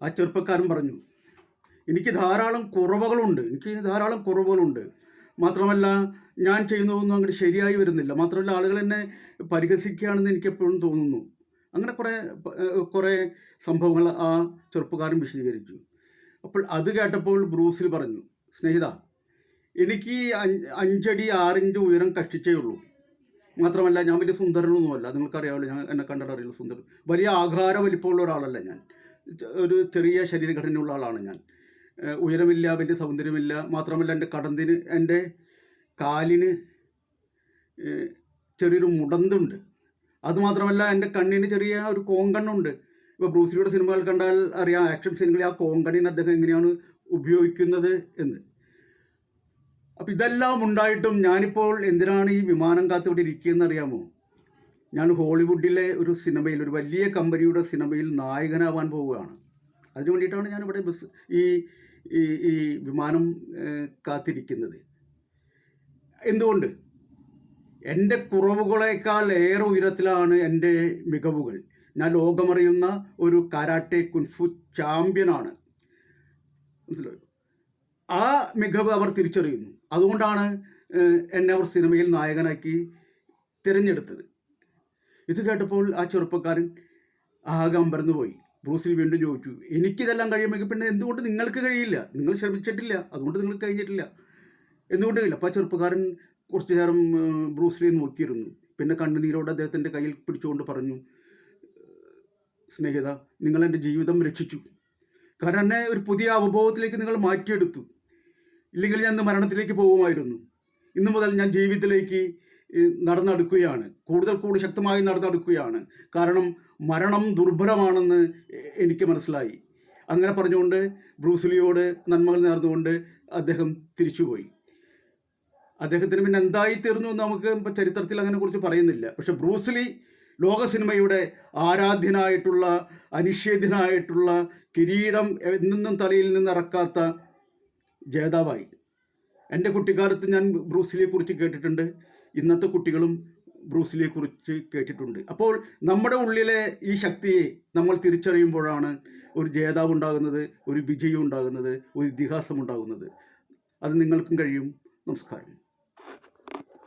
ആ ചെറുപ്പക്കാരൻ പറഞ്ഞു, എനിക്ക് ധാരാളം കുറവുകളുണ്ട്. മാത്രമല്ല ഞാൻ ചെയ്യുന്നതൊന്നും അങ്ങോട്ട് ശരിയായി വരുന്നില്ല. മാത്രമല്ല ആളുകൾ എന്നെ പരിഹസിക്കുകയാണെന്ന് എനിക്കെപ്പോഴും തോന്നുന്നു. അങ്ങനെ കുറേ സംഭവങ്ങൾ ആ ചെറുപ്പക്കാരൻ വിശദീകരിച്ചു. അപ്പോൾ അത് കേട്ടപ്പോൾ ബ്രൂസിലി പറഞ്ഞു, സ്നേഹിത, എനിക്ക് 5 അടി 6 ഇഞ്ച് ഉയരം കഷ്ടിച്ചേ ഉള്ളൂ. മാത്രമല്ല ഞാൻ വലിയ സുന്ദരനൊന്നുമല്ല. നിങ്ങൾക്കറിയാമല്ലോ, ഞാൻ എന്നെ കണ്ടിട്ടറിയില്ല സുന്ദരൻ. വലിയ ആകാര വലിപ്പമുള്ള ഒരാളല്ല ഞാൻ. ഒരു ചെറിയ ശരീരഘടനയുള്ള ആളാണ് ഞാൻ. ഉയരമില്ല, വലിയ സൗന്ദര്യമില്ല. മാത്രമല്ല എൻ്റെ കാലിന് ചെറിയൊരു മുടന്തുണ്ട്. അതുമാത്രമല്ല എൻ്റെ കണ്ണിന് ചെറിയ ഒരു കോങ്കണ്ണുണ്ട്. ഇപ്പോൾ ബ്രൂസിലിയുടെ സിനിമകൾ കണ്ടാൽ അറിയാം, ആക്ഷൻ സീനുകളിൽ ആ കോങ്കണ്ണിന് അദ്ദേഹം എങ്ങനെയാണ് ഉപയോഗിക്കുന്നത് എന്ന്. അപ്പം ഇതെല്ലാം ഉണ്ടായിട്ടും ഞാനിപ്പോൾ എന്തിനാണ് ഈ വിമാനം കാത്തിവിടെ ഇരിക്കുകയെന്ന് അറിയാമോ? ഞാൻ ഹോളിവുഡിലെ ഒരു സിനിമയിൽ, ഒരു വലിയ കമ്പനിയുടെ സിനിമയിൽ നായകനാവാൻ പോവുകയാണ്. അതിനു വേണ്ടിയിട്ടാണ് ഞാനിവിടെ ഈ വിമാനം കാത്തിരിക്കുന്നത്. എന്തുകൊണ്ട്? എൻ്റെ കുറവുകളേക്കാൾ ഏറെ ഉയരത്തിലാണ് എൻ്റെ മികവുകൾ. ഞാൻ ലോകമറിയുന്ന ഒരു കരാട്ടെ കുൻഫു ചാമ്പ്യനാണ്. മനസ്സിലായോ? ആ മികവ് അവർ തിരിച്ചറിയുന്നു. അതുകൊണ്ടാണ് എന്നെ അവർ സിനിമയിൽ നായകനാക്കി തിരഞ്ഞെടുത്തത്. ഇത് കേട്ടപ്പോൾ ആ ചെറുപ്പക്കാരൻ ആകെ അമ്പരന്ന് പോയി. ബ്രൂസിലി വീണ്ടും ചോദിച്ചു, എനിക്കിതെല്ലാം കഴിയുമെങ്കിൽ പിന്നെ എന്തുകൊണ്ട് നിങ്ങൾക്ക് കഴിയില്ല? നിങ്ങൾ ശ്രമിച്ചിട്ടില്ല, അതുകൊണ്ട് നിങ്ങൾക്ക് കഴിഞ്ഞിട്ടില്ല. എന്തുകൊണ്ട് കഴിയില്ല? അപ്പോൾ ആ ചെറുപ്പക്കാരൻ കുറച്ചു നേരം ബ്രൂസിലിയെ നോക്കിയിരുന്നു. പിന്നെ കണ്ണുനീരോടെ അദ്ദേഹത്തിൻ്റെ കയ്യിൽ പിടിച്ചുകൊണ്ട് പറഞ്ഞു, സ്നേഹിത, നിങ്ങൾ എൻ്റെ ജീവിതം രക്ഷിച്ചു. കാരണം എന്നെ ഒരു പുതിയ അവബോധത്തിലേക്ക് നിങ്ങൾ മാറ്റിയെടുത്തു. ഇല്ലെങ്കിൽ ഞാൻ ഇന്ന് മരണത്തിലേക്ക് പോകുമായിരുന്നു. ഇന്നു മുതൽ ഞാൻ ജീവിതത്തിലേക്ക് നടന്നെടുക്കുകയാണ്, കൂടുതൽ ശക്തമായി നടന്നെടുക്കുകയാണ്. കാരണം മരണം ദുർബലമാണെന്ന് എനിക്ക് മനസ്സിലായി. അങ്ങനെ പറഞ്ഞുകൊണ്ട് ബ്രൂസിലിയോട് നന്മകൾ നേർന്നുകൊണ്ട് അദ്ദേഹം തിരിച്ചുപോയി. അദ്ദേഹത്തിന് പിന്നെ എന്തായിത്തീർന്നു എന്ന് നമുക്ക് ഇപ്പോൾ ചരിത്രത്തിൽ അങ്ങനെ കുറിച്ച് പറയുന്നില്ല. പക്ഷെ ബ്രൂസിലി ലോക സിനിമയുടെ ആരാധ്യനായിട്ടുള്ള, അനിഷേധ്യനായിട്ടുള്ള, കിരീടം എന്നും തലയിൽ നിന്ന് ഇറക്കാത്ത ജേതാവായി. എൻ്റെ കുട്ടിക്കാലത്ത് ഞാൻ ബ്രൂസിലിയെക്കുറിച്ച് കേട്ടിട്ടുണ്ട്. ഇന്നത്തെ കുട്ടികളും ബ്രൂസിലിയെക്കുറിച്ച് കേട്ടിട്ടുണ്ട്. അപ്പോൾ നമ്മുടെ ഉള്ളിലെ ഈ ശക്തിയെ നമ്മൾ തിരിച്ചറിയുമ്പോഴാണ് ഒരു ജേതാവ് ഉണ്ടാകുന്നത്, ഒരു വിജയം ഉണ്ടാകുന്നത്, ഒരു ഇതിഹാസം ഉണ്ടാകുന്നത്. അത് നിങ്ങൾക്കും കഴിയും. നമസ്കാരം.